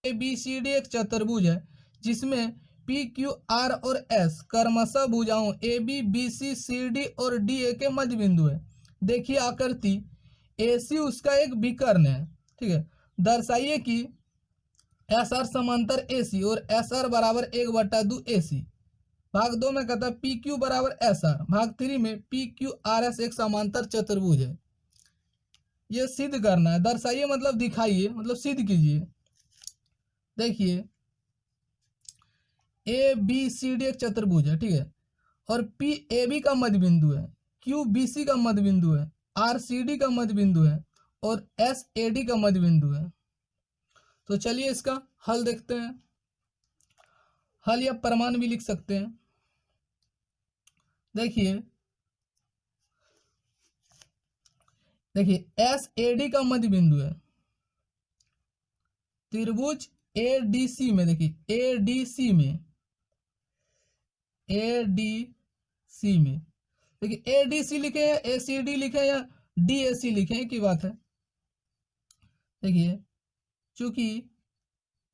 ABCD एक चतुर्भुज है जिसमें PQR और S क्रमशः भुजाओं AB BC CD और DA के मध्य बिंदु है। देखिए आकृति AC उसका एक विकर्ण है, ठीक है। दर्शाइए कि SR समांतर AC और SR बराबर 1/2 AC। भाग 2 में कहता है PQ बराबर SR। भाग 3 में PQRS एक समांतर चतुर्भुज है। ये सिद्ध करना है। दर्शाइए मतलब दिखाइए, मतलब सिद्ध कीजिए। देखिए ABCD एक चतुर्भुज है, ठीक है, और PAB का मध्य बिंदु है, QBC का मध्य बिंदु है, RCD का मध्य बिंदु है और SAD का मध्य बिंदु है। तो चलिए इसका हल देखते हैं। हल या प्रमाण भी लिख सकते हैं। देखिए SAD का मध्य बिंदु है त्रिभुज ADC में। देखिए ADC में देखिए ADC लिखे या ACD लिखे या DAC लिखे, एक ही बात है। देखिए चूंकि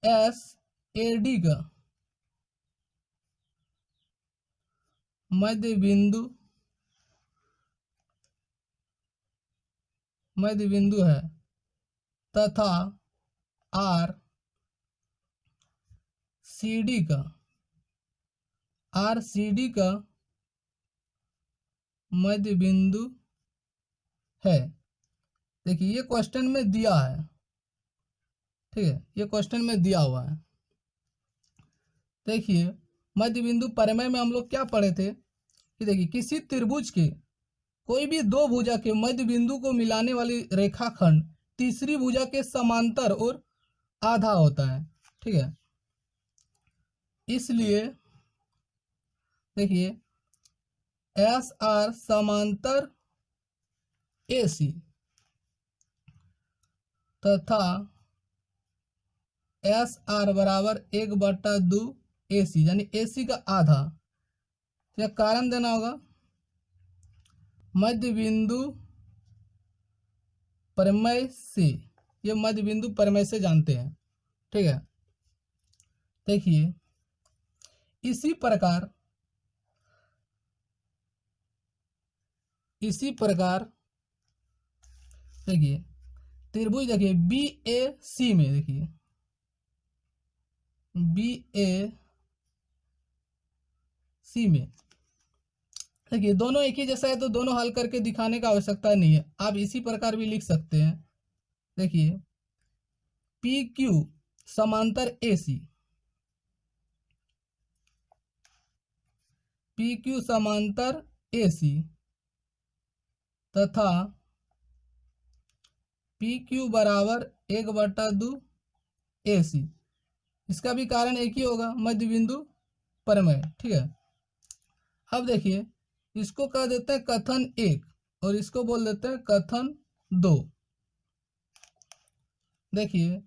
SAD का मध्य बिंदु है तथा RCD का मध्य बिंदु है। देखिए ये क्वेश्चन में दिया है, ठीक है, ये क्वेश्चन में दिया हुआ है। देखिए मध्य बिंदु प्रमेय में हम लोग क्या पढ़े थे कि देखिए किसी त्रिभुज के कोई भी दो भुजा के मध्य बिंदु को मिलाने वाली रेखाखंड तीसरी भुजा के समांतर और आधा होता है, ठीक है। इसलिए देखिए SR समांतर AC तथा SR बराबर 1/2 AC, यानी AC का आधा। क्या कारण देना होगा? मध्य बिंदु प्रमेय से, ये मध्य बिंदु प्रमेय से जानते हैं, ठीक है। देखिए इसी प्रकार देखिए त्रिभुज, देखिए BAC में, देखिए BAC में देखिए दोनों एक ही जैसा है तो दोनों हल करके दिखाने का आवश्यकता नहीं है। आप इसी प्रकार भी लिख सकते हैं। देखिए PQ समांतर AC, PQ समांतर AC तथा PQ बराबर 1/2 AC। इसका भी कारण एक ही होगा, मध्य बिंदु प्रमेय, ठीक है। अब देखिए इसको कह देते हैं कथन 1 और इसको बोल देते हैं कथन 2। देखिए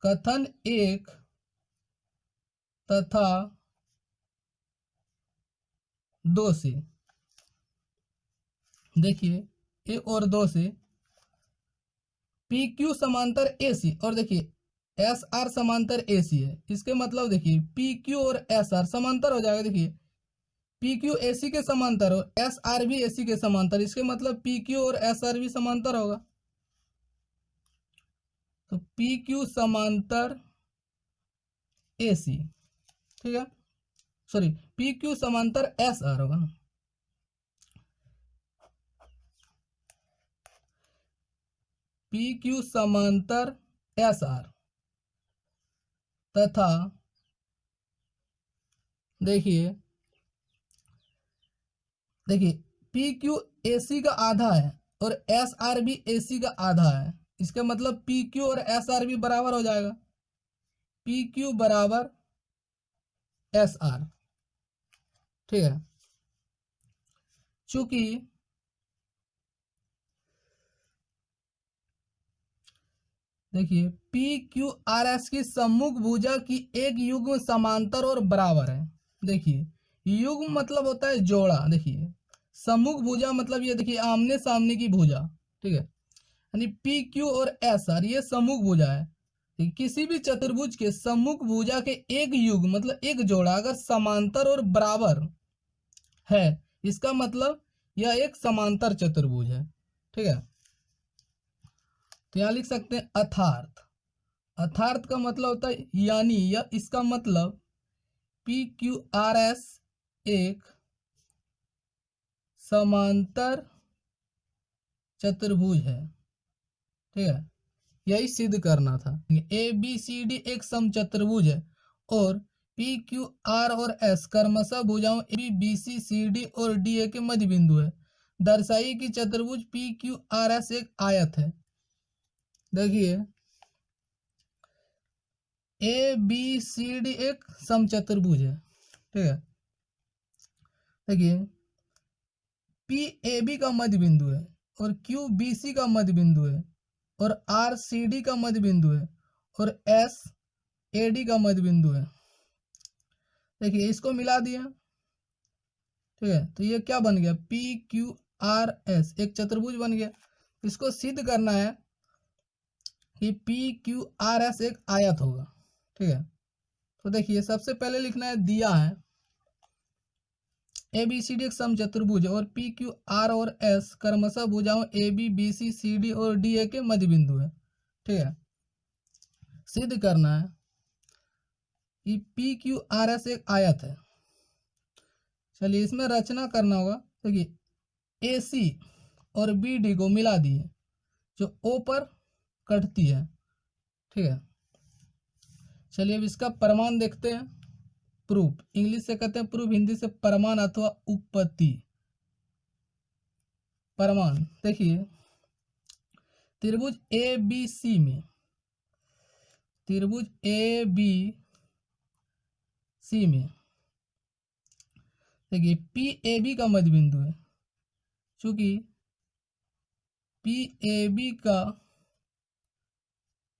कथन 1 तथा 2 से, देखिए 1 और 2 से PQ समांतर AC और देखिए SR समांतर AC है। इसके मतलब देखिए PQ और SR समांतर हो जाएगा। देखिए PQ AC के समांतर और SR भी AC के समांतर, इसके मतलब PQ और SR भी समांतर होगा। तो PQ समांतर AC, ठीक है, सॉरी PQ समांतर SR होगा ना। PQ समांतर SR तथा देखिए PQ AC का आधा है और SR भी AC का आधा है। इसका मतलब PQ और SR भी बराबर हो जाएगा, PQ बराबर SR, ठीक है। चूंकि देखिए PQRS की सम्मुख भुजा की एक युग्म समांतर और बराबर है। देखिए युग्म मतलब होता है जोड़ा, देखिए सम्मुख भुजा मतलब ये देखिए आमने सामने की भुजा, ठीक है। यानी पी क्यू और एस आर ये सम्मुख भुजा है। किसी भी चतुर्भुज के सम्मुख भुजा के एक युग मतलब एक जोड़ा अगर समांतर और बराबर है, इसका मतलब यह एक समांतर चतुर्भुज है। ठीक है, तो यहां लिख सकते हैं अर्थार्थ। अर्थार्थ का मतलब होता है यानी, या इसका मतलब पी क्यू आर एस एक समांतर चतुर्भुज है। ठीक है, यही सिद्ध करना था। ए बी सी डी एक समचतुर्भुज है और पी क्यू आर और एस क्रमशः भुजाओं A B B C C D और डी ए के मध्य बिंदु है। दर्शाइए कि चतुर्भुज पी क्यू आर एस एक आयत है। देखिए ए बी सी डी एक समचतुर्भुज है। ठीक है, देखिए पी ए बी का मध्य बिंदु है और क्यू बी सी का मध्य बिंदु है और आर सी डी का मध्य बिंदु है और एस ए डी का मध्य बिंदु है। देखिए इसको मिला दिया। ठीक है, तो ये क्या बन गया, पी क्यू आर एस एक चतुर्भुज बन गया। इसको सिद्ध करना है कि पी क्यू आर एस एक आयत होगा। ठीक है, तो देखिए सबसे पहले लिखना है, दिया है ए बी सी डी एक समचतुर्भुज है और पी क्यू आर और एस क्रमशः भुजाओं A B B C C D और डी ए के मध्य बिंदु है। ठीक है, सिद्ध करना है कि पी क्यू आर एस एक आयत है। चलिए इसमें रचना करना होगा। देखिए ए सी और बी डी को मिला दिए जो ओ पर कटती है। ठीक है, चलिए अब इसका प्रमाण देखते हैं। प्रूफ इंग्लिश से कहते हैं प्रूफ, हिंदी से प्रमाण अथवा उपपत्ति। प्रमाण देखिए त्रिभुज ए बी सी में, त्रिभुज ए बी सी में देखिए पी ए बी का मध्य बिंदु है। चूंकि पी ए बी का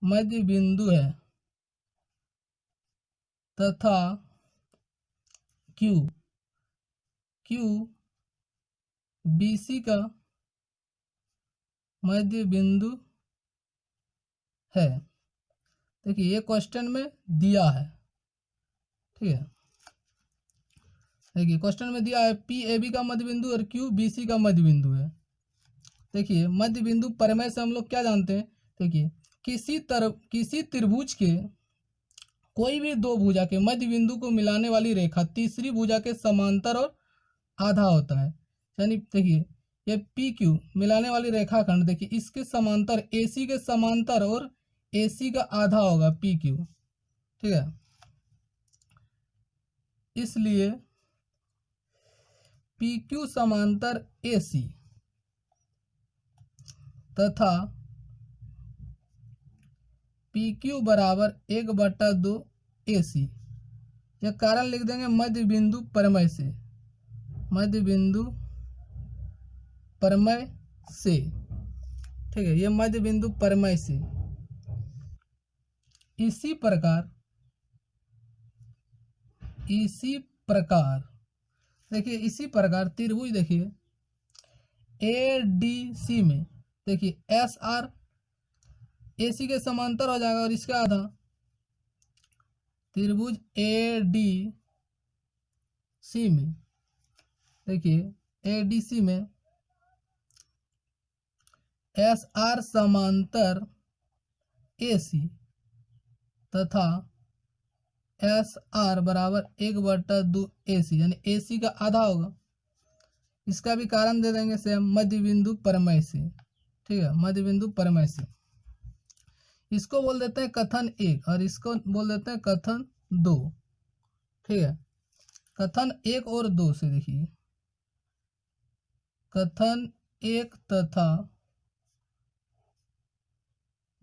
मध्य बिंदु है तथा क्यू क्यू बी सी का मध्य बिंदु है। देखिए ये क्वेश्चन में दिया है। ठीक है, देखिए क्वेश्चन में दिया है पी ए बी का मध्य बिंदु और क्यू बी सी का मध्य बिंदु है। देखिए मध्य बिंदु प्रमेय से हम लोग क्या जानते हैं। देखिए किसी त्रिभुज के कोई भी दो भुजा के मध्य बिंदु को मिलाने वाली रेखा तीसरी भुजा के समांतर और आधा होता है। यानी देखिए ये पी क्यू मिलाने वाली रेखाखंड, देखिए इसके समांतर ए सी के समांतर और ए सी का आधा होगा पी क्यू। ठीक है, इसलिए पी क्यू समांतर ए सी तथा पी क्यू बराबर 1/2 ए सी। यह कारण लिख देंगे मध्य बिंदु प्रमेय से, मध्य बिंदु प्रमेय से। ठीक है, ये मध्य बिंदु प्रमेय से। इसी प्रकार देखिए इसी प्रकार त्रिभुज देखिए ए डी सी में देखिए एस आर ए सी के समांतर हो जाएगा और इसका आधा। त्रिभुज ए डी सी में देखिए ए डी सी में एस आर समांतर ए सी तथा एस आर बराबर 1/2 ए सी, यानी ए सी का आधा होगा। इसका भी कारण दे देंगे सेम मध्य बिंदु प्रमेय से। ठीक है, मध्य बिंदु प्रमेय से। इसको बोल देते हैं कथन 1 और इसको बोल देते हैं कथन 2। ठीक है, कथन 1 और 2 से देखिए, कथन 1 तथा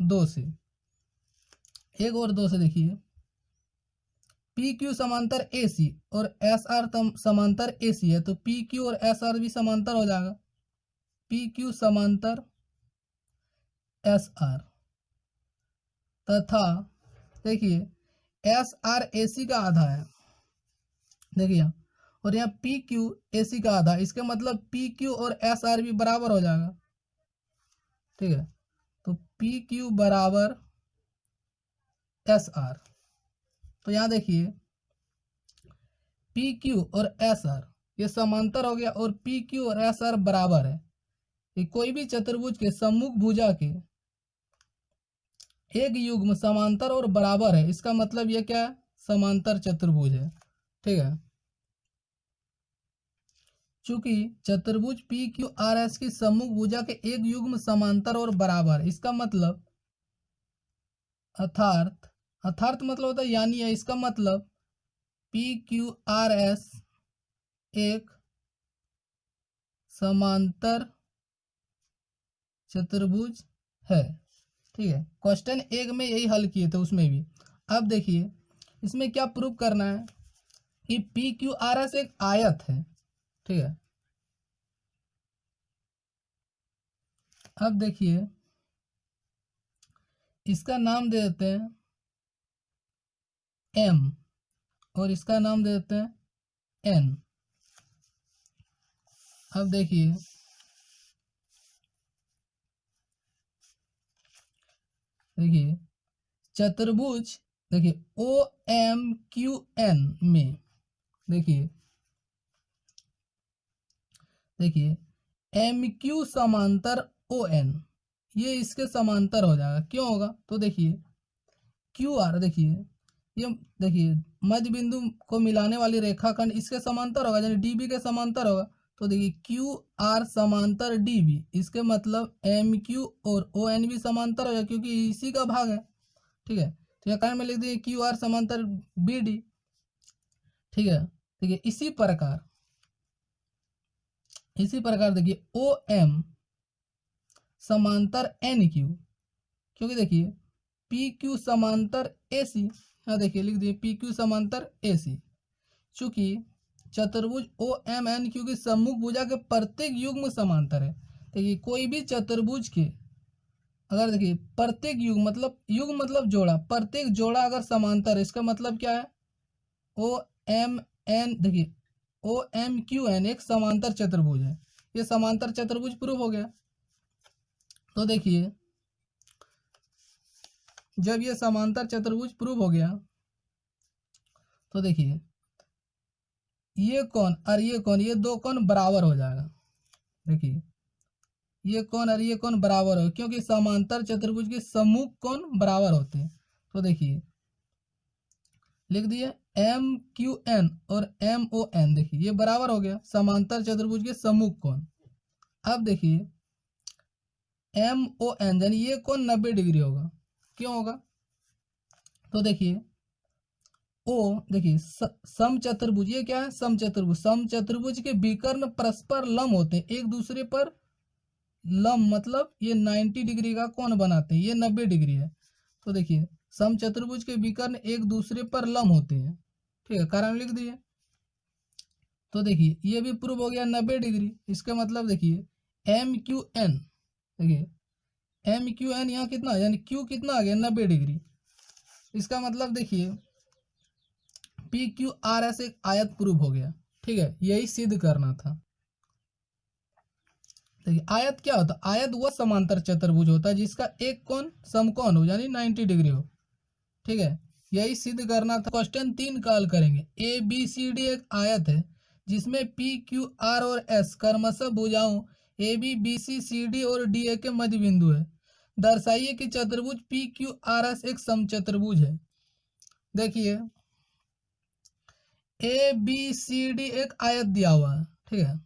2 से, 1 और 2 से देखिए पी क्यू समांतर ए सी और एस आर समांतर ए सी है, तो पी क्यू और एस आर भी समांतर हो जाएगा। पी क्यू समांतर एस आर तथा देखिए एस आर ए सी का आधा है। देखिए और यहाँ पी क्यू ए सी का आधा, इसका मतलब पी क्यू और एस आर भी बराबर हो जाएगा। ठीक है, पी क्यू बराबर एस आर। तो यहाँ देखिए पी क्यू और एस आर ये समांतर हो गया और पी क्यू और एस आर बराबर है। ये कोई भी चतुर्भुज के सम्मुख भुजा के एक युग्म समांतर और बराबर है, इसका मतलब ये क्या है, समांतर चतुर्भुज है। ठीक है, चूंकि चतुर्भुज पी क्यू आर एस की सम्मुख भुजा के एक युग्म समांतर और बराबर, इसका मतलब अर्थात मतलब होता है यानी है, इसका मतलब पी क्यू आर एस एक समांतर चतुर्भुज है। ठीक है, क्वेश्चन एक में यही हल किए थे उसमें भी। अब देखिए इसमें क्या प्रूव करना है कि पी क्यू आर एस एक आयत है। ठीक है, अब देखिए इसका नाम दे देते हैं एम और इसका नाम दे देते हैं एन। अब देखिए चतुर्भुज देखिए ओ एम क्यू एन में देखिए एम क्यू समांतर ओ एन, ये इसके समांतर हो जाएगा। क्यों होगा, तो देखिए क्यू आर ये मध्य बिंदु को मिलाने वाली रेखाखंड इसके समांतर होगा, यानी डीबी के समांतर होगा। तो देखिए क्यू आर समांतर डीबी, इसके मतलब एम क्यू और ओ एन भी समांतर होगा क्योंकि इसी का भाग है। ठीक है, तो यहाँ कारण में लिख दिए क्यू आर समांतर बी डी। ठीक है, देखिए इसी प्रकार देखिए ओ एम समांतर एन क्यू, क्योंकि देखिए पी क्यू समांतर ए सी, हाँ देखिए लिख दिए पी क्यू समांतर ए सी। चूंकि चतुर्भुज ओ एम एन क्यू की सम्मुख भुजा के प्रत्येक युग्म समांतर है। देखिए कोई भी चतुर्भुज के अगर देखिए प्रत्येक युग्म मतलब जोड़ा, प्रत्येक जोड़ा अगर समांतर है, इसका मतलब क्या है, ओ एम एन देखिए ओ एम क्यू एन एक समांतर चतुर्भुज है। ये समांतर चतुर्भुज प्रूव हो गया। तो देखिए जब ये समांतर चतुर्भुज प्रूव हो गया तो देखिए ये कोण और ये दो कोण बराबर हो जाएगा। देखिए ये कोण और ये कोण बराबर हो, क्योंकि समांतर चतुर्भुज के सम्मुख कोण बराबर होते हैं। तो देखिए लिख दिए एम क्यू एन और एम ओ एन, देखिए ये बराबर हो गया समांतर चतुर्भुज के सम्मुख कोण। अब देखिए एम ओ एन यानी ये कोण 90 डिग्री होगा। क्यों होगा, तो देखिए समचतुर्भुज, ये क्या है, समचतुर्भुज के विकर्ण परस्पर लंब होते हैं, एक दूसरे पर लंब, मतलब ये 90 डिग्री का कोण बनाते हैं, ये 90 डिग्री है। तो देखिए समचतुर्भुज के विकर्ण एक दूसरे पर लंब होते हैं। ठीक है, कारण लिख दिए। तो देखिए ये भी प्रूव हो गया 90 डिग्री। इसका मतलब देखिए एम क्यू एन, देखिए एम क्यू एन यहाँ कितना, यानी क्यू कितना आ गया 90 डिग्री। इसका मतलब देखिए पी क्यू आर एस एक आयत प्रूव हो गया। ठीक है, यही सिद्ध करना था। देखिए आयत क्या होता है, आयत वह समांतर चतुर्भुज होता है जिसका एक कोण समकोण हो, यानी 90 डिग्री हो। ठीक है, यही सिद्ध करना था। क्वेश्चन 3 का हल करेंगे। ए बी सी डी एक आयत है जिसमें पी क्यू आर और एस क्रमशः भुजाओं A B B C C D और डी ए के मध्य बिंदु है। दर्शाइए कि चतुर्भुज पी क्यू आर एस एक समचतुर्भुज है। देखिए ए बी सी डी एक आयत दिया हुआ है। ठीक है,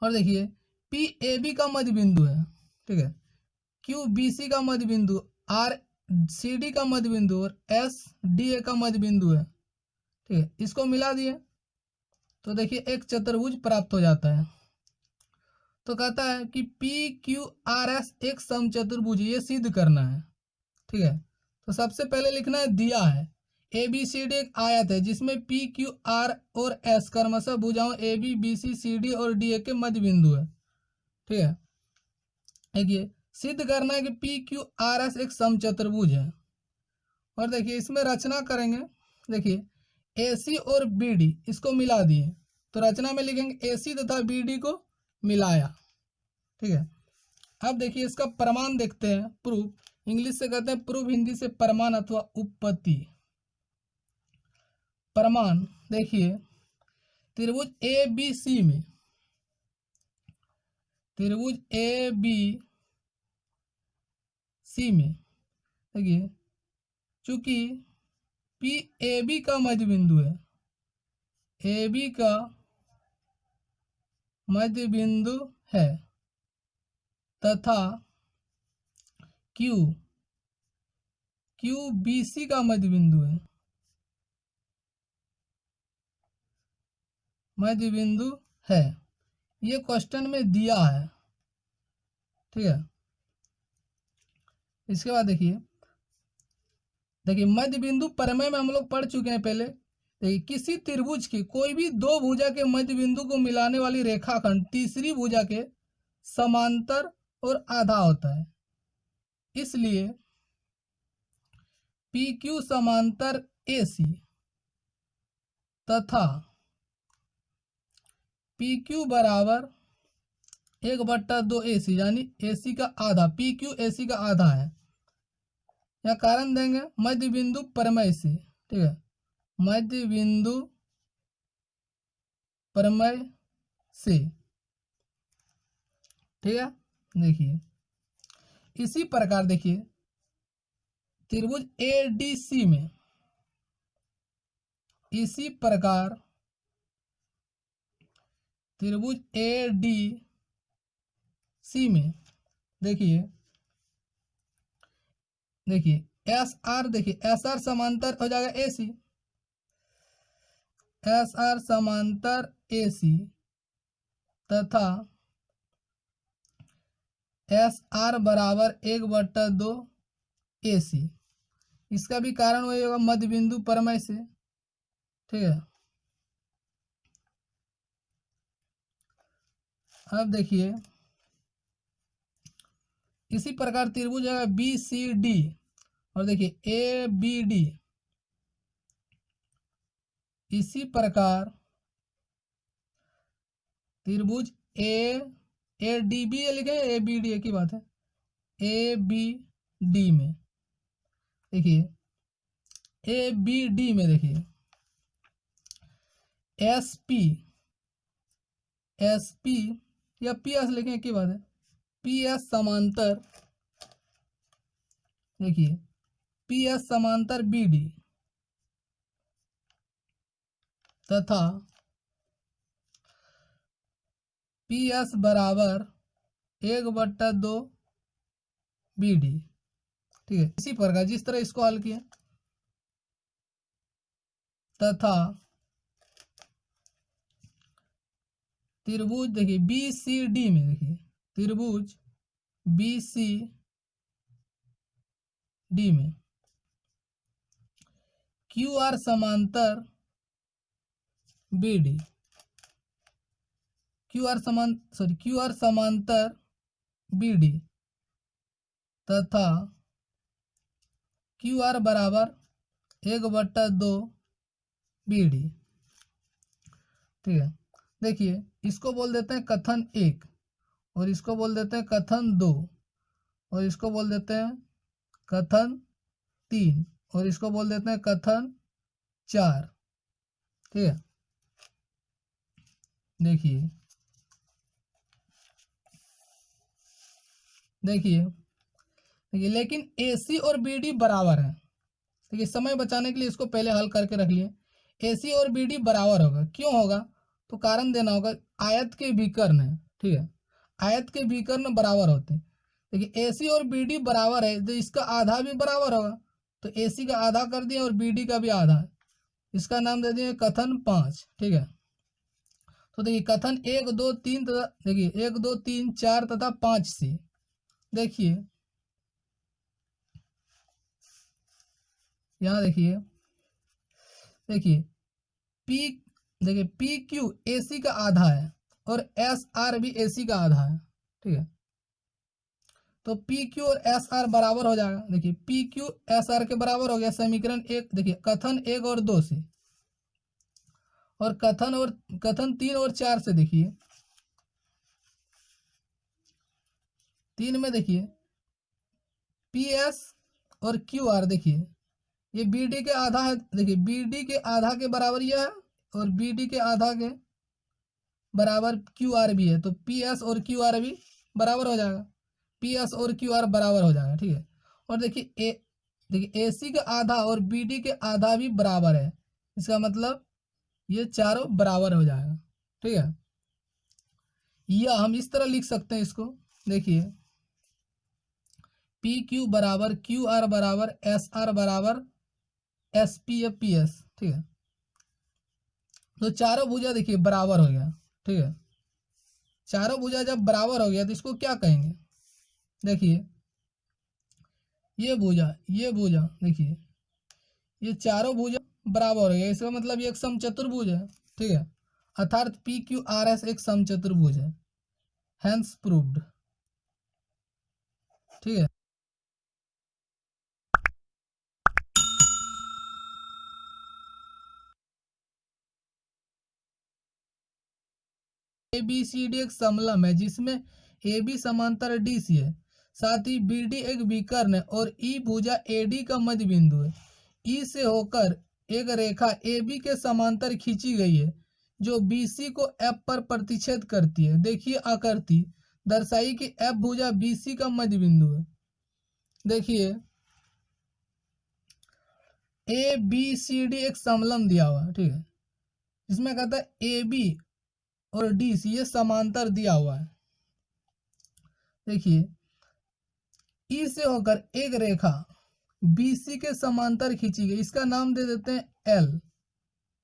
और देखिए पी ए बी का मध्य बिंदु है। ठीक है, क्यू बी सी का मध्य बिंदु, आर सी डी का मध्य बिंदु और एस डी ए का मध्य बिंदु है। ठीक है, इसको मिला दिए तो देखिए एक चतुर्भुज प्राप्त हो जाता है। तो कहता है कि पी क्यू आर एस एक समचतुर्भुज, ये सिद्ध करना है। ठीक है, तो सबसे पहले लिखना है, दिया है ए बी सी डी एक आयत है जिसमें पी क्यू आर और एस क्रमशः भुजाओं A B B C C D और डी ए के मध्य बिंदु है। ठीक है, देखिए सिद्ध करना है कि पी क्यू आर एस एक समचतुर्भुज है। और देखिए इसमें रचना करेंगे, देखिए ए सी और बी डी इसको मिला दिए, तो रचना में लिखेंगे ए सी तथा बी डी को मिलाया। ठीक है, अब देखिए इसका प्रमाण देखते हैं, प्रूफ इंग्लिश से कहते हैं प्रूफ, हिंदी से प्रमाण अथवा उत्पत्ति। प्रमाण देखिए त्रिभुज ए बी सी में, त्रिभुज ए बी सी में देखिए चूंकि पी ए बी का मध्य बिंदु है, ए बी का मध्य बिंदु है तथा क्यू क्यू बी सी का मध्य बिंदु है, मध्य बिंदु है, ये क्वेश्चन में दिया है। ठीक है, इसके बाद देखिए मध्य बिंदु प्रमेय में हम लोग पढ़ चुके हैं पहले। देखिए किसी त्रिभुज की कोई भी दो भुजा के मध्य बिंदु को मिलाने वाली रेखाखंड तीसरी भुजा के समांतर और आधा होता है, इसलिए पी क्यू समांतर ए सी तथा पी क्यू बराबर 1/2 ए सी, यानी ए सी का आधा, पी क्यू ए सी का आधा है। या कारण देंगे मध्य बिंदु प्रमेय से। ठीक है, मध्य बिंदु प्रमेय से। ठीक है, देखिए इसी प्रकार देखिए त्रिभुज ए डी सी में, इसी प्रकार त्रिभुज ए डी सी में देखिए एस आर, देखिए एस आर समांतर हो जाएगा ए सी, एस आर समांतर ए सी तथा एस आर बराबर 1/2 ए सी। इसका भी कारण वही होगा मध्य बिंदु प्रमेय से। ठीक है, अब देखिए इसी प्रकार त्रिभुज है बी सी डी, और देखिए ए बी डी, इसी प्रकार त्रिभुज ए डी बी लिखे, ए बी डी एक ही बात है, ए बी डी में देखिए ए बी डी में देखिए एस पी या पी एस लिखें एक ही बात है, पी एस समांतर, देखिए पी एस समांतर बी डी तथा पी एस बराबर 1/2 बी डी। ठीक है, इसी प्रकार जिस तरह इसको हल किया तथा त्रिभुज देखिए बी सी डी में, देखिए त्रिभुज बी सी डी में क्यू आर समांतर बी डी, क्यू आर समांतर बी डी तथा क्यू आर बराबर 1/2 बी डी। ठीक है, देखिए इसको बोल देते हैं कथन 1 और इसको बोल देते हैं कथन 2 और इसको बोल देते हैं कथन 3 और इसको बोल देते हैं कथन 4। ठीक है, देखिए लेकिन ए सी और बी डी बराबर है। देखिए समय बचाने के लिए इसको पहले हल करके रख लिए, ए सी और बी डी बराबर होगा, क्यों होगा तो कारण देना होगा, आयत के विकर्ण है। ठीक है, आयत के विकर्ण बराबर होते हैं। देखिए ए सी और बी डी बराबर है तो इसका आधा भी बराबर होगा, तो ए सी का आधा कर दिया और बी डी का भी आधा है, इसका नाम दे दिए कथन 5। ठीक है, तो देखिए कथन 1 2 3 तथा देखिए 1 2 3 4 तथा 5 से देखिए यहाँ देखिए पी क्यू ए सी का आधा है और एस आर भी ए सी का आधा है। ठीक है, तो पी क्यू और एस आर बराबर हो जाएगा। देखिए पी क्यू एस आर के बराबर हो गया समीकरण 1, देखिए कथन 1 और 2 से, और कथन 3 और 4 से देखिए 3 में देखिए पी एस और क्यू आर, देखिए ये बी डी के आधा है, देखिए बी डी के आधा के बराबर यह है और बी डी के आधा के बराबर क्यू आर भी है, तो पी एस और क्यू आर भी बराबर हो जाएगा, पी एस और क्यू आर बराबर हो जाएगा। ठीक है, और देखिए ए सी का आधा और बी डी के आधा भी बराबर है, इसका मतलब ये चारों बराबर हो जाएगा। ठीक है, या हम इस तरह लिख सकते हैं इसको, देखिए पी क्यू बराबर क्यू आर बराबर एस आर बराबर एस पी या पी एस। ठीक है, तो चारों भुजा देखिए बराबर हो गया। ठीक है, चारों भुजा जब बराबर हो गया तो इसको क्या कहेंगे, देखिए ये भुजा देखिए ये चारों भुजा बराबर हो गया, इसका मतलब ये एक समचतुर्भुज है। ठीक है, अर्थात पी क्यू आर एस एक समचतुर्भुज है, हैंस प्रूव्ड। ठीक है, ए बी सी डी एक समलम है जिसमें ए बी समांतर डी सी है, साथ ही बी डी एक विकर्ण है और ई भुजा ए डी का मध्य बिंदु है। ई से होकर एक रेखा ए बी के समांतर खींची गई है जो बी सी को एफ पर प्रतिच्छेद करती है। देखिए आकृति दर्शाई कि एफ भुजा बी सी का मध्य बिंदु है। देखिए ए बी सी डी एक समलम दिया हुआ है। ठीक है, इसमें कहता है ए बी और डी सी ये समांतर दिया हुआ है। देखिए ई से होकर एक रेखा बी सी के समांतर खींची गई, इसका नाम दे देते हैं एल।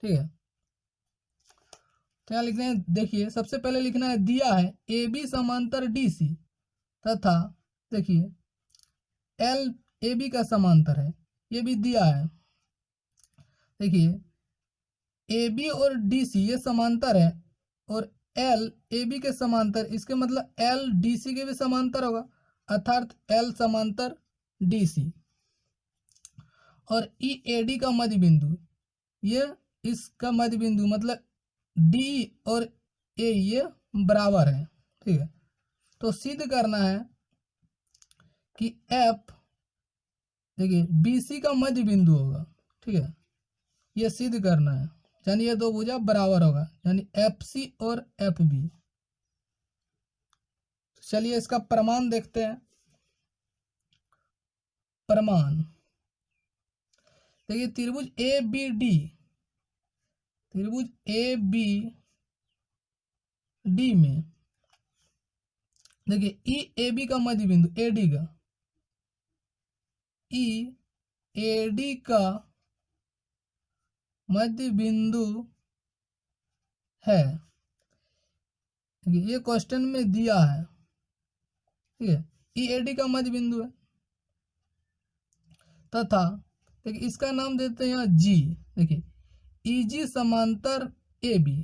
ठीक है, क्या लिखते हैं, देखिए सबसे पहले लिखना है, दिया है ए बी समांतर डी सी तथा देखिए एल ए बी का समांतर है, ये भी दिया है। देखिए ए बी और डी सी ये समांतर है और एल ए बी के समांतर, इसके मतलब एल डी सी के भी समांतर होगा, अर्थात एल समांतर डी सी। और ई ए डी का मध्य बिंदु, ये इसका मध्य बिंदु मतलब डी और ए ये बराबर है। ठीक है, तो सिद्ध करना है कि एफ देखिए बी सी का मध्य बिंदु होगा। ठीक है, ये सिद्ध करना है, यानी ये दो भुजा बराबर होगा, यानी एफ सी और एफ बी। चलिए इसका प्रमाण देखते हैं। प्रमाण देखिए त्रिभुज ए बी डी, त्रिभुज ए बी डी में देखिए ई ए बी का मध्य बिंदु ए डी का, ई ए डी का मध्य बिंदु है। ये क्वेश्चन में दिया है। ठीक है, ई ए डी का मध्य बिंदु है तथा देखिए इसका नाम देते हैं यहाँ जी। देखिए ई जी समांतर ए बी,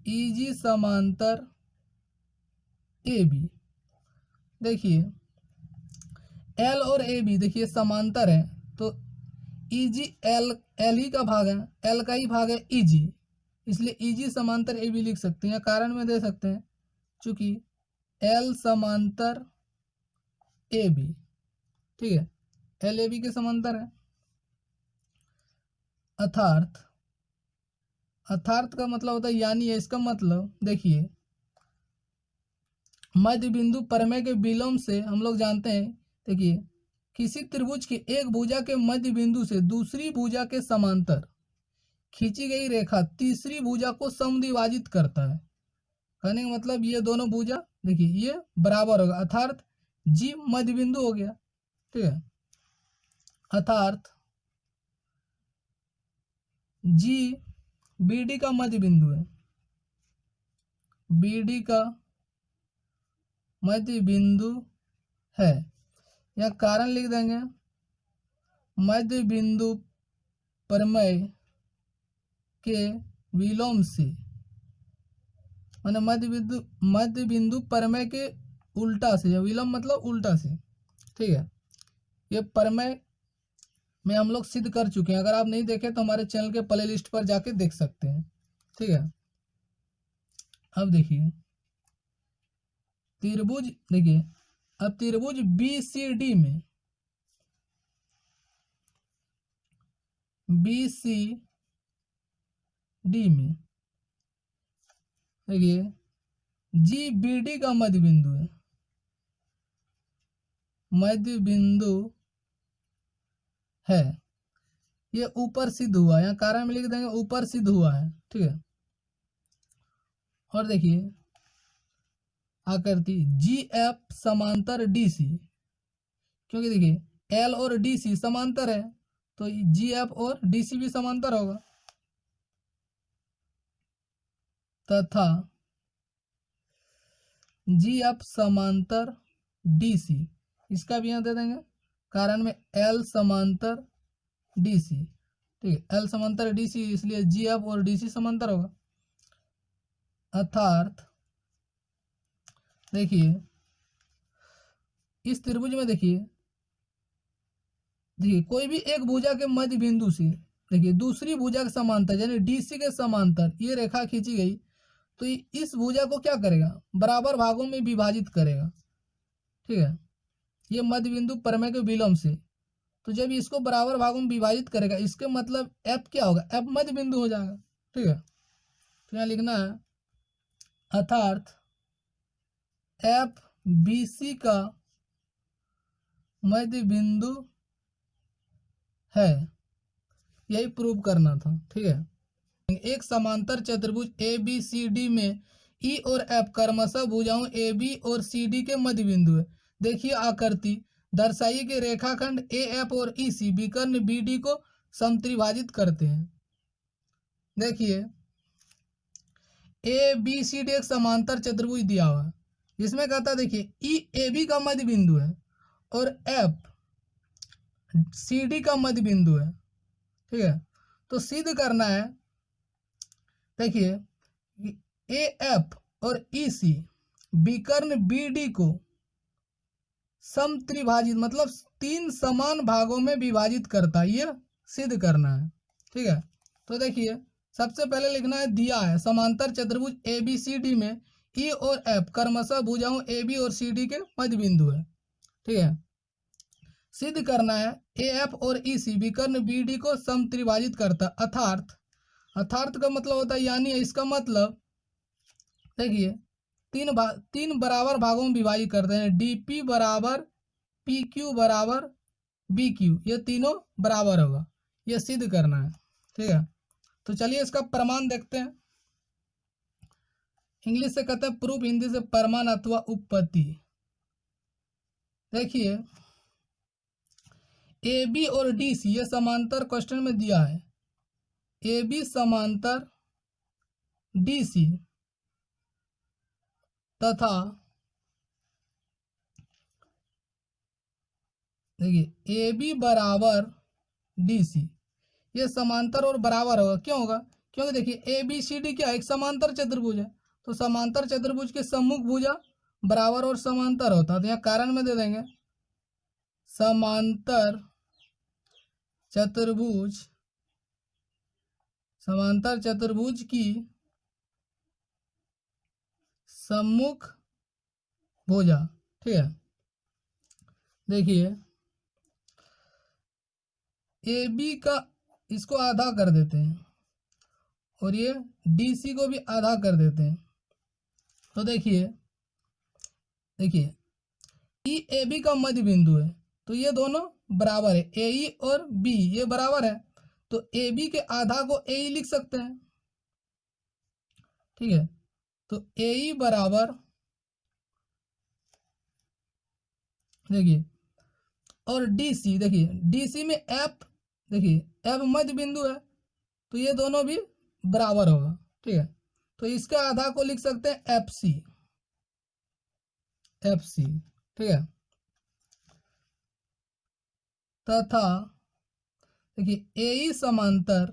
ई जी समांतर ए बी। देखिए एल और ए बी देखिए समांतर है, तो ई जी एल एल ही का भाग है, एल का ही भाग है ई जी, इसलिए ई जी समांतर ए बी लिख सकते हैं, कारण में दे सकते हैं चूंकि एल समांतर ए बी। ठीक है, एल ए बी के समांतर है। अर्थार्थ का मतलब होता है यानी है, इसका मतलब देखिए मध्य बिंदु प्रमेय के विलोम से हम लोग जानते हैं। देखिए किसी त्रिभुज की एक भुजा के मध्य बिंदु से दूसरी भुजा के समांतर खींची गई रेखा तीसरी भुजा को समद्विभाजित करता है। कहने का मतलब ये दोनों भुजा देखिए ये बराबर होगा, अर्थात जी मध्य बिंदु हो गया। ठीक है, अर्थात जी बी डी का मध्य बिंदु है, बी डी का मध्य बिंदु है, या कारण लिख देंगे मध्य बिंदु प्रमेय के विलोम से, माने मध्य बिंदु प्रमेय के उल्टा से, या विलोम मतलब उल्टा से। ठीक है, ये प्रमेय में हम लोग सिद्ध कर चुके हैं, अगर आप नहीं देखे तो हमारे चैनल के प्ले लिस्ट पर जाके देख सकते हैं। ठीक है, अब देखिए त्रिभुज, देखिए अब त्रिभुज BCD में, BCD में देखिए GBD का मध्य बिंदु है, मध्य बिंदु है, ये ऊपर सिद्ध हुआ है, यहाँ कारण में लिख देंगे ऊपर सिद्ध हुआ है, ठीक है। और देखिए आकृति GF समांतर DC, क्योंकि देखिए L और DC समांतर है तो GF और DC भी समांतर होगा, तथा GF समांतर DC, इसका भी यहाँ दे देंगे कारण में L समांतर DC, ठीक है, L समांतर DC इसलिए GF और DC समांतर होगा। अर्थात देखिए इस त्रिभुज में देखिए कोई भी एक भुजा के मध्य बिंदु से देखिए दूसरी भुजा के समांतर यानी DC के समांतर ये रेखा खींची गई तो इस भुजा को क्या करेगा, बराबर भागों में विभाजित करेगा, ठीक है, ये मध्य बिंदु प्रमेय के विलोम से। तो जब इसको बराबर भागों में विभाजित करेगा इसके मतलब F क्या होगा, F मध्य बिंदु हो जाएगा, ठीक है। तो यहाँ लिखना है अर्थात FBC का मध्य बिंदु है, यही प्रूव करना था, ठीक है। एक समांतर चतुर्भुज ABCD में E और F क्रमशः भुजाओं AB और CD के मध्य बिंदु है। देखिए आकृति दर्शाइए कि रेखाखंड AF और EC विकर्ण BD को समत्रिभाजित करते हैं। देखिए ABCD एक समांतर चतुर्भुज दिया हुआ है, जिसमें कहता है देखिए EAB का मध्य बिंदु है और FCD का मध्य बिंदु है, ठीक है। तो सिद्ध करना है, देखिए AF और EC विकर्ण BD को समत्रिभाजित मतलब 3 समान भागों में विभाजित करता है, ये सिद्ध करना है, ठीक है। तो देखिए सबसे पहले लिखना है, दिया है समांतर चतुर्भुज ABCD में E और F क्रमशः भुजाओं AB और CD के मध्य बिंदु है, ठीक है। सिद्ध करना है AF और EC विकर्ण BD को समत्रिभाजित करता, अर्थात का मतलब होता है यानी, इसका मतलब देखिए तीन बराबर भागों में विभाजित करते हैं, DP बराबर PQ बराबर BQ, ये तीनों बराबर होगा, ये सिद्ध करना है, ठीक है। तो चलिए इसका प्रमाण देखते हैं। इंग्लिश से कहते हैं प्रूफ, हिंदी से प्रमाण अथवा उपपत्ति। देखिए AB और DC ये समांतर क्वेश्चन में दिया है, AB समांतर DC तथा देखिए AB बराबर DC, ये समांतर और बराबर होगा, क्यों होगा, क्योंकि देखिए ABCD क्या है, एक समांतर चतुर्भुज है, तो समांतर चतुर्भुज के सम्मुख भुजा बराबर और समांतर होता है, तो यहाँ कारण में दे देंगे समांतर चतुर्भुज की सम्मुख भुजा, ठीक है। देखिए AB का इसको आधा कर देते हैं और ये DC को भी आधा कर देते हैं, तो देखिए EAB का मध्य बिंदु है तो ये दोनों बराबर है, AE और B ये बराबर है, तो AB के आधा को AE लिख सकते हैं, ठीक है। तो AE बराबर देखिए और DC, देखिए DC में F, देखिए F मध्य बिंदु है तो ये दोनों भी बराबर होगा, ठीक है। तो इसका आधा को लिख सकते हैं FC, ठीक है। तथा देखिए AE समांतर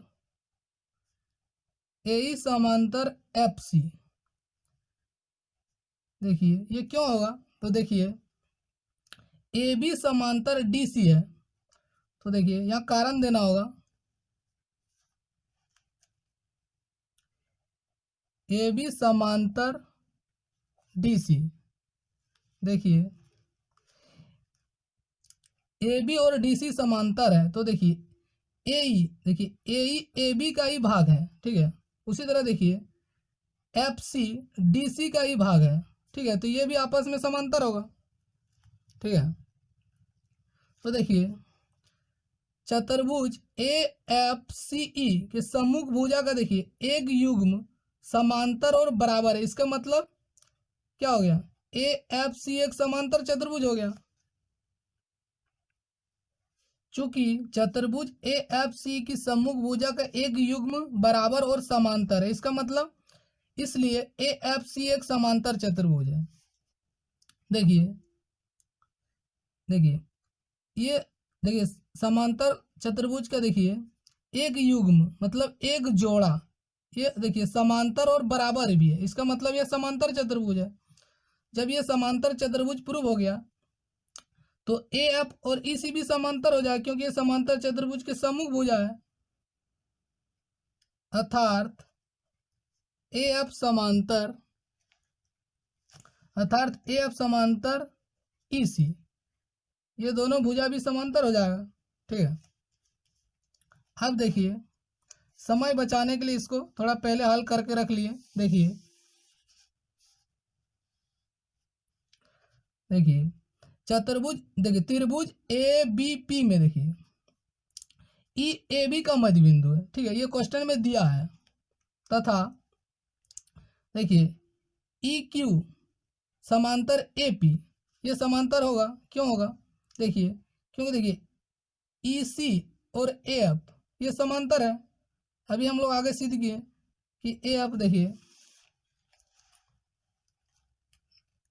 FC, देखिए ये क्यों होगा, तो देखिए AB समांतर DC है, तो देखिए यहाँ कारण देना होगा, ए बी समांतर डी सी। देखिए ए बी और डी सी समांतर है, तो देखिए ए ई, देखिए ए ई ए बी का ही भाग है, ठीक है। उसी तरह देखिए एफ सी डी सी का ही भाग है, ठीक है। तो ये भी आपस में समांतर होगा, ठीक है। तो देखिए चतुर्भुज ए एफ सी ई के सम्मुख भुजा का देखिए एक युग्म समांतर और बराबर है। इसका मतलब क्या हो गया, ए एफ सी एक समांतर चतुर्भुज हो गया। चूंकि चतुर्भुज ए एफ सी की सम्मुख भुजा का एक युग्म बराबर और समांतर है, इसका मतलब इसलिए ए एफ सी एक समांतर चतुर्भुज है। देखिए देखिए ये देखिए समांतर चतुर्भुज का देखिए एक युग्म मतलब एक जोड़ा, ये देखिए समांतर और बराबर भी है, इसका मतलब ये समांतर चतुर्भुज है। जब ये समांतर चतुर्भुज प्रूव हो गया तो ए एफ और ई सी भी समांतर हो जाए, क्योंकि ये समांतर चतुर्भुज के सम्मुख भुजा है। अर्थात ए एफ समांतर ई सी, ये दोनों भुजा भी समांतर हो जाएगा, ठीक है। अब देखिए समय बचाने के लिए इसको थोड़ा पहले हल करके रख लिए। देखिए चतुर्भुज, देखिए त्रिभुज ए बी पी में देखिए ई ए बी का मध्य बिंदु है, ठीक है, ये क्वेश्चन में दिया है। तथा देखिए ई क्यू समांतर ए पी, ये समांतर होगा, क्यों होगा, देखिए क्योंकि देखिए ई सी और ए एफ ये समांतर है। अभी हम लोग आगे सिद्ध किए कि ए एफ, देखिए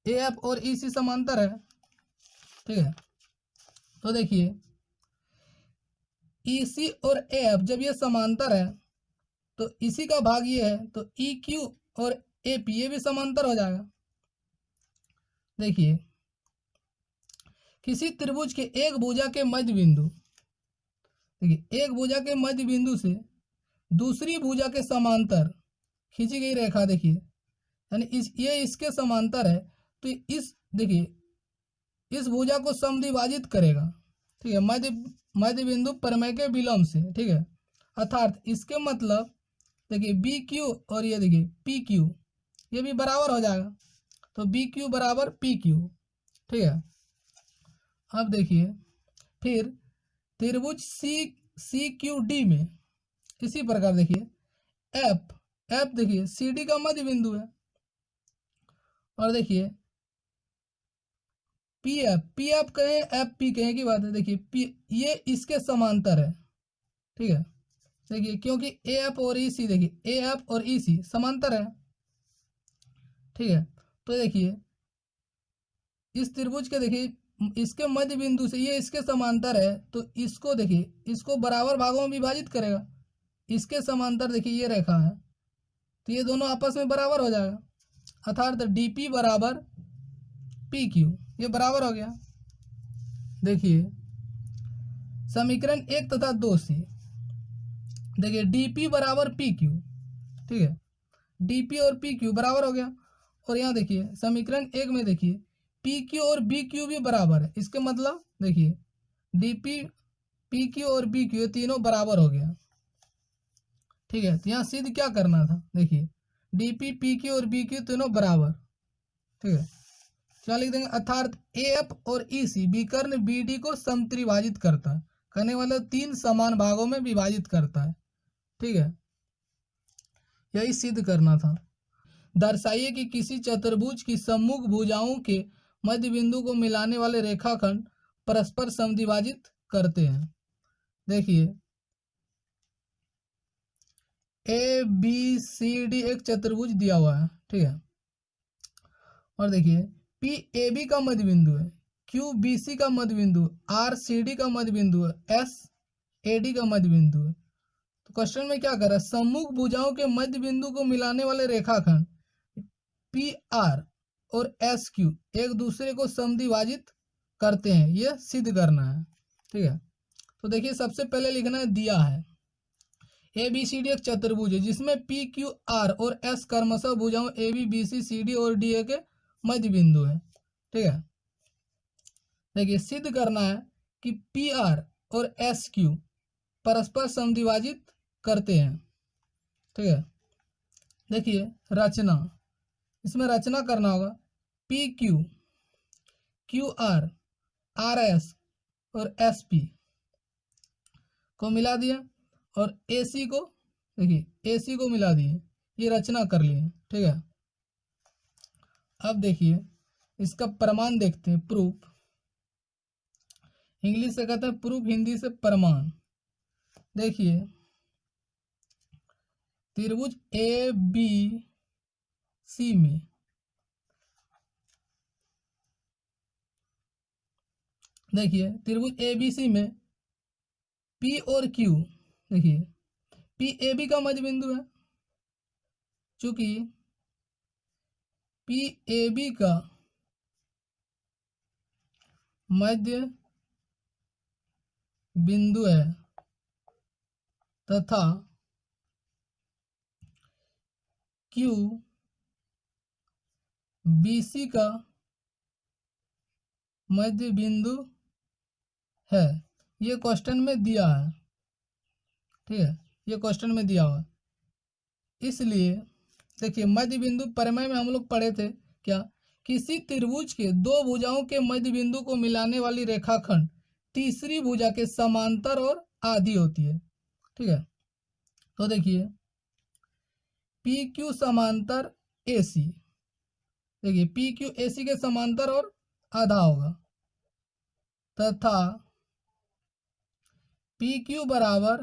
ए एफ और ई सी समांतर है, ठीक है। तो देखिए ई सी और ए एफ जब ये समांतर है तो इसी का भाग ये है, तो ई क्यू और ए पी ये भी समांतर हो जाएगा। देखिए किसी त्रिभुज के एक भुजा के मध्य बिंदु, देखिए एक भुजा के मध्य बिंदु से दूसरी भुजा के समांतर खींची गई रेखा, देखिए यानी ये इसके समांतर है, तो इस देखिए इस भुजा को समद्विभाजित करेगा, ठीक है, मध्य बिंदु प्रमेय के विलोम से, ठीक है। अर्थात इसके मतलब देखिए बी क्यू और ये देखिए पी क्यू ये भी बराबर हो जाएगा, तो बी क्यू बराबर पी क्यू, ठीक है। अब देखिए फिर त्रिभुज सी क्यू डी में इसी प्रकार देखिए एफ देखिए सी डी का मध्य बिंदु है, और देखिए पी एफ कहें एफ पी कहें की बात है, देखिए पी ये इसके समांतर है, ठीक है। देखिए क्योंकि ए एफ और ई सी, देखिए ए एफ और ई सी समांतर है, ठीक है। तो देखिए इस त्रिभुज के देखिए इसके मध्य बिंदु से ये इसके समांतर है, तो इसको देखिए इसको बराबर भागों में विभाजित करेगा। इसके समांतर देखिए ये रेखा है, तो ये दोनों आपस में बराबर हो जाएगा। अर्थात डी पी बराबर पी क्यू, ये बराबर हो गया। देखिए समीकरण 1 तथा 2 से देखिए डी पी बराबर पी क्यू, ठीक है, डी पी और पी क्यू बराबर हो गया। और यहाँ देखिए समीकरण 1 में देखिए पी क्यू और बी क्यू भी बराबर है, इसके मतलब देखिए डी पी पी क्यू और बी क्यू तीनों बराबर हो गया, ठीक है। तो यहाँ सिद्ध क्या करना था, देखिए डी पी पी क्यू और बी क्यू तीनों बराबर, ठीक है। क्या लिख देंगे, अर्थात ए एफ और ई सी विकर्ण बी डी को समत्रिभाजित करता है, करने वाले 3 समान भागों में विभाजित करता है, ठीक है। यही सिद्ध करना था। दर्शाइए कि किसी चतुर्भुज की सम्मुख भुजाओं के मध्य बिंदु को मिलाने वाले रेखाखंड परस्पर समद्विभाजित करते हैं। देखिए ए बी सी डी एक चतुर्भुज दिया हुआ है, ठीक है, और देखिए पी ए बी का मध्य बिंदु है, क्यू बी सी का मध्य बिंदु, आर सी डी का मध्य बिंदु है, एस ए डी का मध्य बिंदु है। तो क्वेश्चन में क्या कर रहा है, सम्मुख भुजाओं के मध्य बिंदु को मिलाने वाले रेखाखंड पी आर और एस क्यू एक दूसरे को समद्विभाजित करते हैं, यह सिद्ध करना है, ठीक है। तो देखिए सबसे पहले लिखना है, दिया है ए बी सी डी एक चतुर्भुज है जिसमें पी क्यू आर और एस क्रमशः भुजाओं A B B C C D और डी ए के मध्य बिंदु है। ठीक है, देखिए सिद्ध करना है कि पी आर और एस क्यू परस्पर समद्विभाजित करते हैं। ठीक है, देखिए रचना, इसमें रचना करना होगा P Q, Q R, R S और एस पी को मिला दिया और ए सी को, देखिए ए सी को मिला दिए, ये रचना कर लिए। ठीक है, अब देखिए इसका प्रमाण देखते हैं, प्रूफ। इंग्लिश से कहते हैं प्रूफ, हिंदी से प्रमाण। देखिए त्रिभुज ए बी सी में देखिए त्रिभुज ए बी सी में पी और क्यू, देखिए पी ए बी का मध्य बिंदु है, चूंकि पी ए बी का मध्य बिंदु है तथा क्यू बी सी का मध्य बिंदु है, ये क्वेश्चन में दिया है। ठीक है, ये क्वेश्चन में दिया हुआ, इसलिए देखिए मध्य बिंदु प्रमेय में हम लोग पढ़े थे क्या, किसी त्रिभुज के दो भुजाओं के मध्य बिंदु को मिलाने वाली रेखाखंड तीसरी भुजा के समांतर और आधी होती है। ठीक है, तो देखिए पी क्यू समांतर ए सी, देखिए पी क्यू ए सी के समांतर और आधा होगा तथा पी क्यू बराबर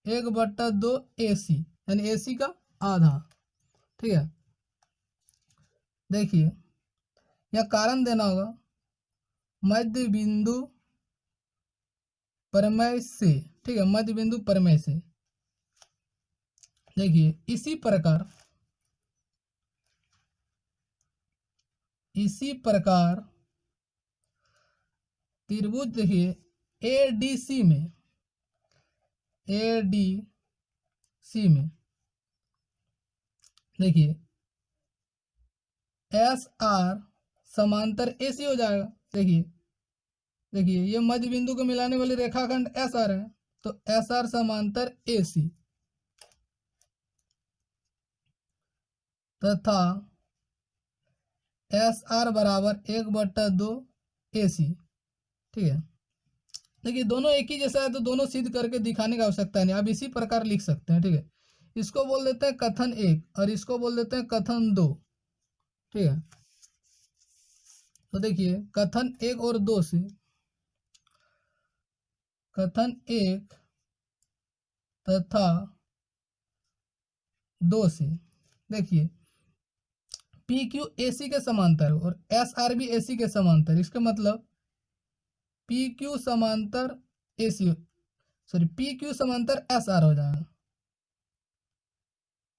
1/2 ए सी, यानी ए सी का आधा। ठीक है, देखिए यह कारण देना होगा मध्य बिंदु प्रमेय से। ठीक है, मध्य बिंदु प्रमेय से। देखिए इसी प्रकार त्रिभुज, देखिए ए डी सी में, ए डी सी में देखिए एस आर समांतर ए सी हो जाएगा। देखिए ये मध्य बिंदु को मिलाने वाली रेखाखंड एस आर है, तो एस आर समांतर ए सी तथा एस आर बराबर 1/2 ए सी। ठीक है, देखिए दोनों एक ही जैसा है तो दोनों सिद्ध करके दिखाने की आवश्यकता नहीं, आप इसी प्रकार लिख सकते हैं। ठीक है, इसको बोल देते हैं कथन 1 और इसको बोल देते हैं कथन 2। ठीक है, तो देखिए कथन 1 और 2 से, कथन 1 तथा 2 से देखिए पी क्यू ए सी के समांतर और एस आर भी ए सी के समांतर, इसका मतलब पी क्यू समांतर ए सी, सॉरी पी क्यू समांतर एस आर हो जाएगा,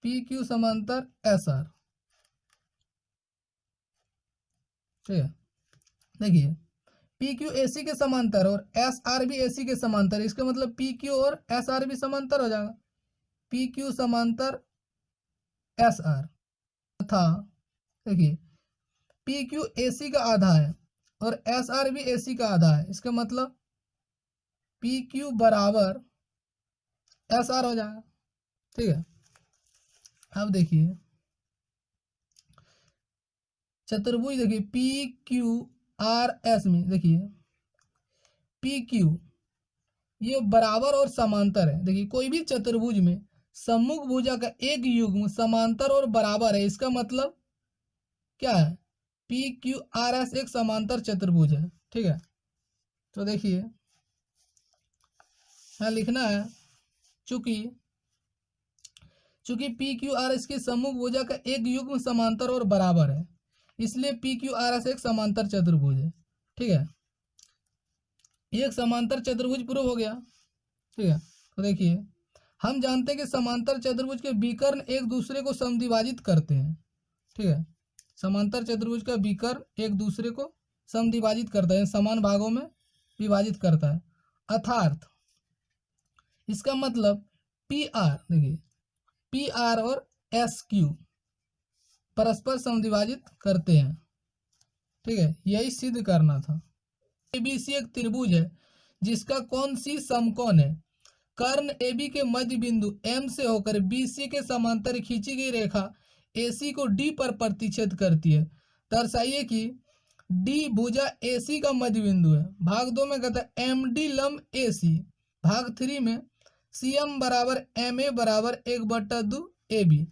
पी क्यू समांतर एस आर। ठीक है, देखिए पी क्यू ए सी के समांतर और एस आर भी ए सी के समांतर, इसका मतलब पी क्यू और एस आर भी समांतर हो जाएगा, पी क्यू समांतर एस आर तथा देखिए पी क्यू ए सी का आधा है और एस आर भी ए सी का आधा है, इसका मतलब पी क्यू बराबर एस आर हो जाएगा। ठीक है, अब देखिए चतुर्भुज, देखिए पी क्यू आर एस में, देखिए पी क्यू ये बराबर और समांतर है। देखिए कोई भी चतुर्भुज में सम्मुख भुजा का एक युग्म समांतर और बराबर है, इसका मतलब क्या है, पी क्यू आर एस एक समांतर चतुर्भुज है। ठीक है, तो देखिए यहाँ लिखना है चूंकि पी क्यू आर एस की सम्मुख भुजा का एक युग्म समांतर और बराबर है, इसलिए पी क्यू आर एस एक समांतर चतुर्भुज है। ठीक है, एक समांतर चतुर्भुज प्रूव हो गया। ठीक है, तो देखिए हम जानते हैं कि समांतर चतुर्भुज के विकर्ण एक दूसरे को समद्विभाजित करते हैं। ठीक है, समांतर चतुर्भुज का विकर्ण एक दूसरे को समद्विभाजित करता है, समान भागों में विभाजित करता है। अर्थात इसका मतलब पी आर, देखिए पी आर और एस क्यू परस्पर समद्विभाजित करते हैं। ठीक है, यही सिद्ध करना था। एबीसी एक त्रिभुज है जिसका कौन सी समकोण है। कर्ण AB के मध्य बिंदु M से होकर BC के समांतर खींची गई रेखा AC को D पर प्रतिच्छेद करती है। दर्शाइए कि D भुजा AC का मध्य बिंदु है। भाग 2 में कहता है MD लंब AC। भाग 3 में CM बराबर MA बराबर 1/2 AB।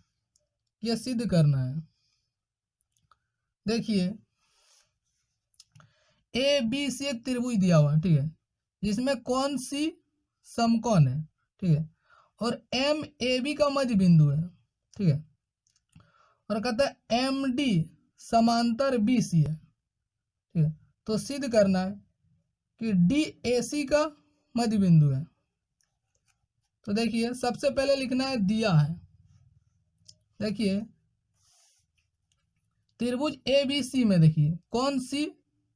यह सिद्ध करना है। देखिए ABC एक त्रिभुज दिया हुआ है, ठीक है, जिसमें कौन सी समकोण है, ठीक है, और MAB का मध्य बिंदु है, ठीक है, और कहता है MD समांतर BC है, ठीक है। तो सिद्ध करना है कि DAC का मध्य बिंदु है। तो देखिए सबसे पहले लिखना है, दिया है, देखिए त्रिभुज ABC में देखिए कौन सी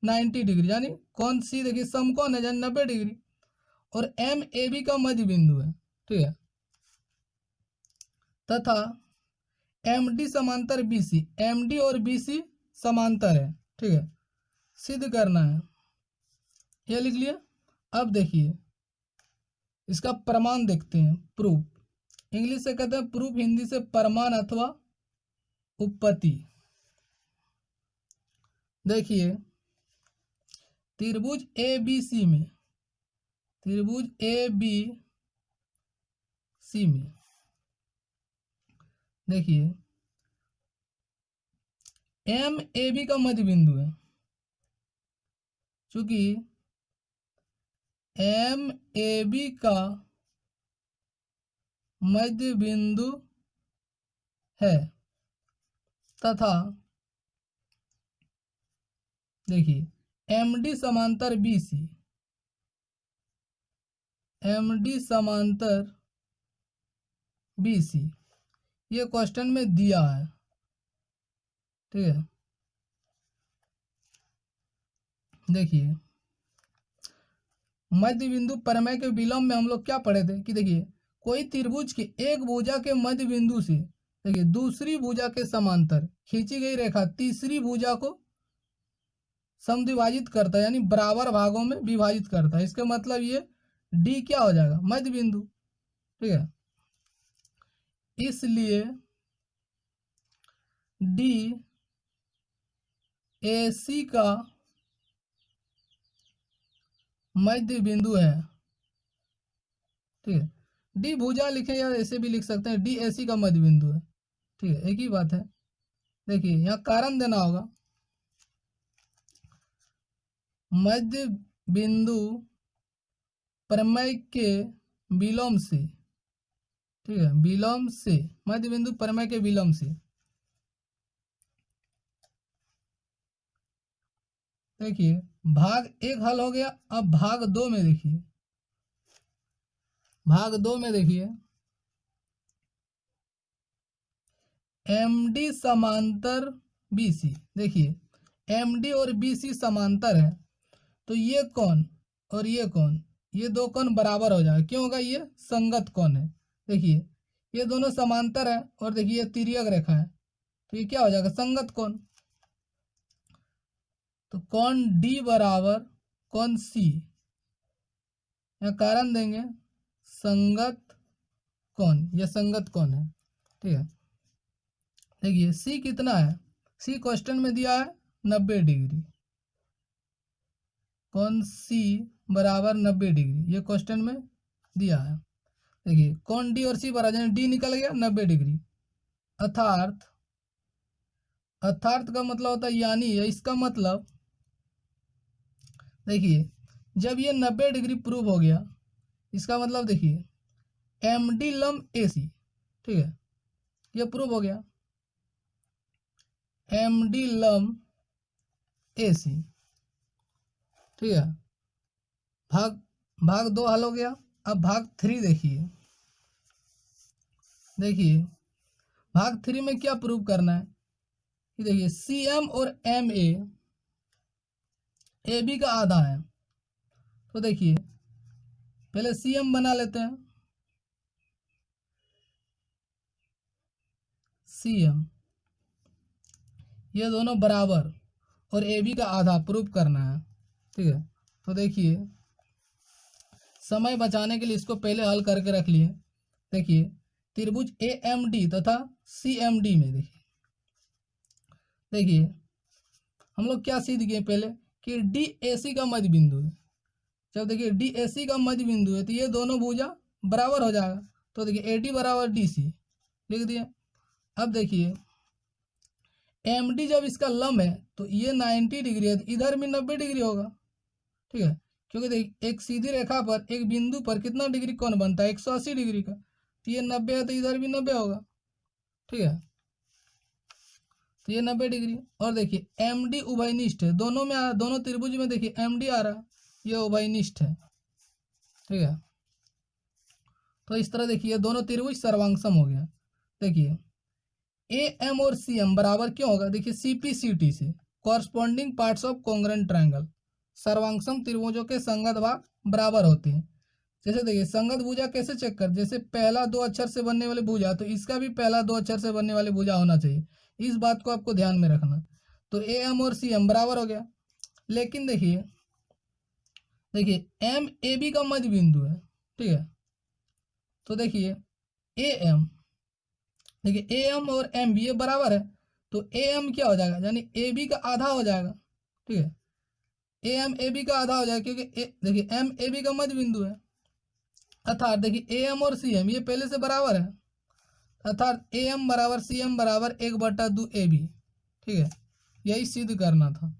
90 डिग्री, यानी कौन सी, देखिए समकोण है यानी 90 डिग्री, और MAB का मध्य बिंदु है, ठीक है, तथा MD समांतर BC, MD और BC समांतर है, ठीक है, सिद्ध करना है। यह लिख लिया। अब देखिए इसका प्रमाण देखते हैं, प्रूफ। इंग्लिश से कहते हैं प्रूफ, हिंदी से प्रमाण अथवा उपपत्ति। देखिए त्रिभुज ABC में, त्रिभुज ABC में देखिए MAB का मध्य बिंदु है। चूंकि MAB का मध्य बिंदु है तथा देखिए MD समांतर BC, MD समांतर BC ये क्वेश्चन में दिया है, ठीक है। देखिए मध्य बिंदु प्रमेय के विलोम में हम लोग क्या पढ़े थे कि देखिए कोई त्रिभुज की एक भुजा के मध्य बिंदु से देखिए दूसरी भुजा के समांतर खींची गई रेखा तीसरी भुजा को समद्विभाजित करता है, यानी बराबर भागों में विभाजित करता है। इसका मतलब ये D क्या हो जाएगा, मध्य बिंदु, ठीक है। इसलिए DAC का मध्य बिंदु है, ठीक है। D भुजा लिखे या ऐसे भी लिख सकते हैं, DAC का मध्य बिंदु है, ठीक है, एक ही बात है। देखिए यहाँ कारण देना होगा, मध्य बिंदु प्रमेय के विलोम से, ठीक है, विलोम से, मध्य बिंदु प्रमेय के विलोम से। देखिए भाग 1 हल हो गया। अब भाग 2 में देखिए, भाग 2 में देखिए MD समांतर BC, देखिए MD और BC समांतर है, तो ये कौन और ये कौन, ये दो कोण बराबर हो जाएगा। क्यों होगा, ये संगत कोण है। देखिए ये दोनों समांतर है और देखिए ये तिर्यक रेखा है, तो ये क्या हो जाएगा, संगत कोण। तो कोण D बराबर कोण C, यहाँ कारण देंगे संगत कोण, यह संगत कोण है, ठीक है। देखिए C कितना है, C क्वेश्चन में दिया है 90 डिग्री, कोण C बराबर 90 डिग्री, ये क्वेश्चन में दिया है। देखिए कोण D और C बराबर, D निकल गया 90 डिग्री, अर्थात का मतलब होता है यानी, इसका मतलब देखिए जब ये 90 डिग्री प्रूव हो गया, इसका मतलब देखिए MD लंब AC, ठीक है, ये प्रूव हो गया, MD लंब AC, ठीक है। भाग 2 हल हो गया। अब भाग 3 देखिए, देखिए भाग 3 में क्या प्रूव करना है कि देखिए CM और MA AB का आधा है। तो देखिए पहले CM बना लेते हैं, सी एम ये दोनों बराबर और ए बी का आधा प्रूफ करना है। ठीक है, तो देखिए समय बचाने के लिए इसको पहले हल करके रख लिए। देखिए त्रिभुज ए एम डी तथा सी एम डी में देखिए हम लोग क्या सीख गए पहले कि डी ए सी का मध्य बिंदु है। जब देखिए डी ए सी का मध्य बिंदु है तो ये दोनों भुजा बराबर हो जाएगा। तो देखिए ए डी बराबर डी सी लिख दिया। अब देखिए एम डी जब इसका लंब है तो ये 90 डिग्री है, तो इधर भी 90 डिग्री होगा। ठीक है, क्योंकि देखिए एक सीधी रेखा पर एक बिंदु पर कितना डिग्री कोण बनता है 180 डिग्री का, तो ये 90 है तो इधर भी 90 होगा। ठीक है, तो ये 90 डिग्री। और देखिए एम डी उभयनिष्ठ है, दोनों में दोनों त्रिभुज में देखिए एम डी आ रहा है, ये उभयनिष्ठ है। ठीक है, तो इस तरह देखिए दोनों त्रिभुज सर्वांगसम हो गया। देखिए ए एम और सी एम बराबर क्यों होगा, देखिए सी पी सी टी से corresponding parts of congruent triangle, सर्वांगसम त्रिभुजों के संगत भाग बराबर होते हैं। जैसे देखिए संगत भुजा कैसे चेक कर, जैसे पहला 2 अक्षर से बनने वाले भुजा तो इसका भी पहला 2 अक्षर से बनने वाले भुजा होना चाहिए, इस बात को आपको ध्यान में रखना। तो ए एम और सी एम बराबर हो गया। लेकिन देखिए एम ए बी का मध्य बिंदु है। ठीक है, तो देखिए ए एम, देखिए ए एम और एम बी ये बराबर है, तो ए एम क्या हो जाएगा, यानी ए बी का आधा हो जाएगा। ठीक है, ए एम ए बी का आधा हो जाएगा क्योंकि देखिए एम ए बी का मध्य बिंदु है, अर्थात देखिए ए एम और सी एम ये पहले से बराबर है, अर्थात ए एम बराबर सी एम बराबर 1/2 ए बी। ठीक है, यही सिद्ध करना था।